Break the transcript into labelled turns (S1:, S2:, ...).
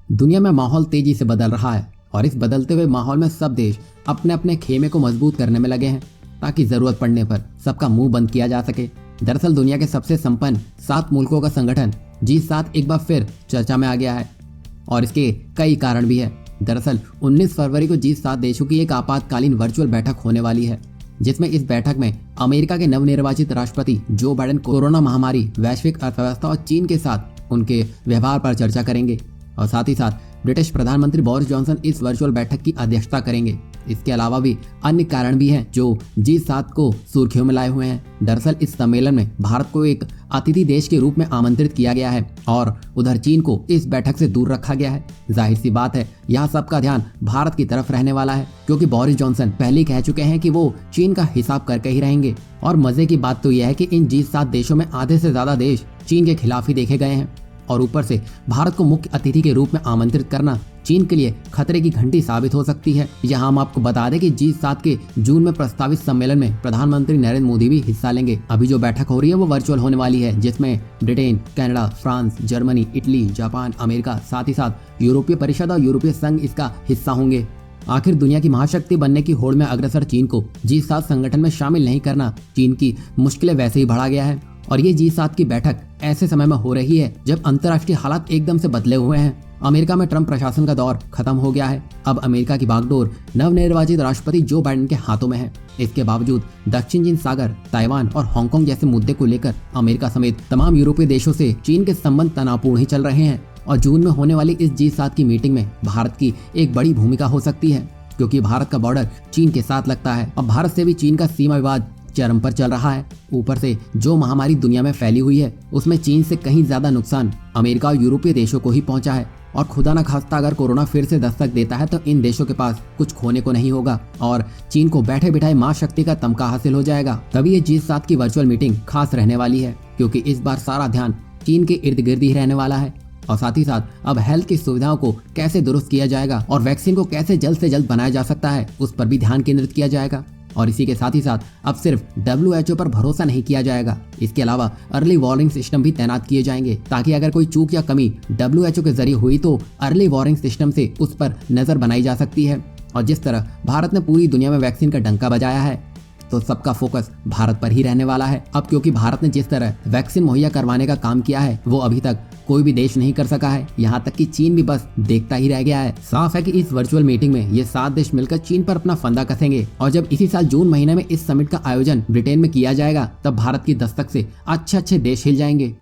S1: दुनिया में माहौल तेजी से बदल रहा है और इस बदलते हुए माहौल में सब देश अपने अपने खेमे को मजबूत करने में लगे हैं ताकि जरूरत पड़ने पर सबका मुंह बंद किया जा सके। दरअसल दुनिया के सबसे संपन्न 7 मुल्कों का संगठन G7 एक बार फिर चर्चा में आ गया है और इसके कई कारण भी है। दरअसल 19 फरवरी को G7 देशों की एक आपातकालीन वर्चुअल बैठक होने वाली है, जिसमें इस बैठक में अमेरिका के नवनिर्वाचित राष्ट्रपति जो बाइडेन कोरोना महामारी, वैश्विक अर्थव्यवस्था और चीन के साथ उनके व्यवहार पर चर्चा करेंगे और साथ ही साथ ब्रिटिश प्रधानमंत्री बोरिस जॉनसन इस वर्चुअल बैठक की अध्यक्षता करेंगे। इसके अलावा भी अन्य कारण भी हैं जो G7 को सुर्खियों में लाए हुए हैं। दरअसल इस सम्मेलन में भारत को एक अतिथि देश के रूप में आमंत्रित किया गया है और उधर चीन को इस बैठक से दूर रखा गया है। जाहिर सी बात है यहाँ सबका ध्यान भारत की तरफ रहने वाला है, क्योंकि बोरिस जॉनसन पहले कह चुके हैं कि वो चीन का हिसाब करके ही रहेंगे। और मजे की बात तो यह है कि इन G7 देशों में आधे से ज्यादा देश चीन के खिलाफ ही देखे गए हैं और ऊपर से भारत को मुख्य अतिथि के रूप में आमंत्रित करना चीन के लिए खतरे की घंटी साबित हो सकती है। यहाँ हम आपको बता दें कि G7 के जून में प्रस्तावित सम्मेलन में प्रधानमंत्री नरेंद्र मोदी भी हिस्सा लेंगे। अभी जो बैठक हो रही है वो वर्चुअल होने वाली है, जिसमें Britain, Canada, France, Germany, Italy, Japan, America, साथ ही साथ यूरोपीय परिषद और यूरोपीय संघ इसका हिस्सा होंगे। आखिर दुनिया की महाशक्ति बनने की होड़ में अग्रसर चीन को G7 संगठन में शामिल नहीं करना चीन की मुश्किलें वैसे ही बढ़ा गया है और ये G7 की बैठक ऐसे समय में हो रही है जब अंतर्राष्ट्रीय हालात एकदम से बदले हुए हैं। अमेरिका में ट्रंप प्रशासन का दौर खत्म हो गया है। अब अमेरिका की बागडोर नवनिर्वाचित राष्ट्रपति जो बाइडेन के हाथों में है। इसके बावजूद दक्षिण चीन सागर, ताइवान और हांगकांग जैसे मुद्दे को लेकर अमेरिका समेत तमाम यूरोपीय देशों से चीन के संबंध तनावपूर्ण ही चल रहे हैं और जून में होने वाली इस G7 की मीटिंग में भारत की एक बड़ी भूमिका हो सकती है, क्योंकि भारत का बॉर्डर चीन के साथ लगता है और भारत से भी चीन का सीमा विवाद चरम पर चल रहा है। ऊपर से जो महामारी दुनिया में फैली हुई है उसमें चीन से कहीं ज्यादा नुकसान अमेरिका और यूरोपीय देशों को ही पहुंचा है और खुदा न खास्ता अगर कोरोना फिर से दस्तक देता है तो इन देशों के पास कुछ खोने को नहीं होगा और चीन को बैठे बिठाए मां शक्ति का तमगा हासिल हो जाएगा। तभी ये G7 की वर्चुअल मीटिंग खास रहने वाली है, क्योंकि इस बार सारा ध्यान चीन के इर्द गिर्द ही रहने वाला है और साथ ही साथ अब हेल्थ की सुविधाओं को कैसे दुरुस्त किया जाएगा और वैक्सीन को कैसे जल्द से जल्द बनाया जा सकता है उस पर भी ध्यान केंद्रित किया जाएगा। और इसी के साथ ही साथ अब सिर्फ WHO पर भरोसा नहीं किया जाएगा, इसके अलावा अर्ली वार्निंग सिस्टम भी तैनात किए जाएंगे ताकि अगर कोई चूक या कमी WHO के जरिए हुई तो अर्ली वार्निंग सिस्टम से उस पर नजर बनाई जा सकती है। और जिस तरह भारत ने पूरी दुनिया में वैक्सीन का डंका बजाया है तो सबका फोकस भारत पर ही रहने वाला है अब, क्योंकि भारत ने जिस तरह वैक्सीन मुहैया करवाने का काम किया है वो अभी तक कोई भी देश नहीं कर सका है। यहाँ तक कि चीन भी बस देखता ही रह गया है। साफ है कि इस वर्चुअल मीटिंग में ये 7 देश मिलकर चीन पर अपना फंदा कसेंगे और जब इसी साल जून महीने में इस समिट का आयोजन ब्रिटेन में किया जाएगा तब भारत की दस्तक से अच्छे देश हिल जाएंगे।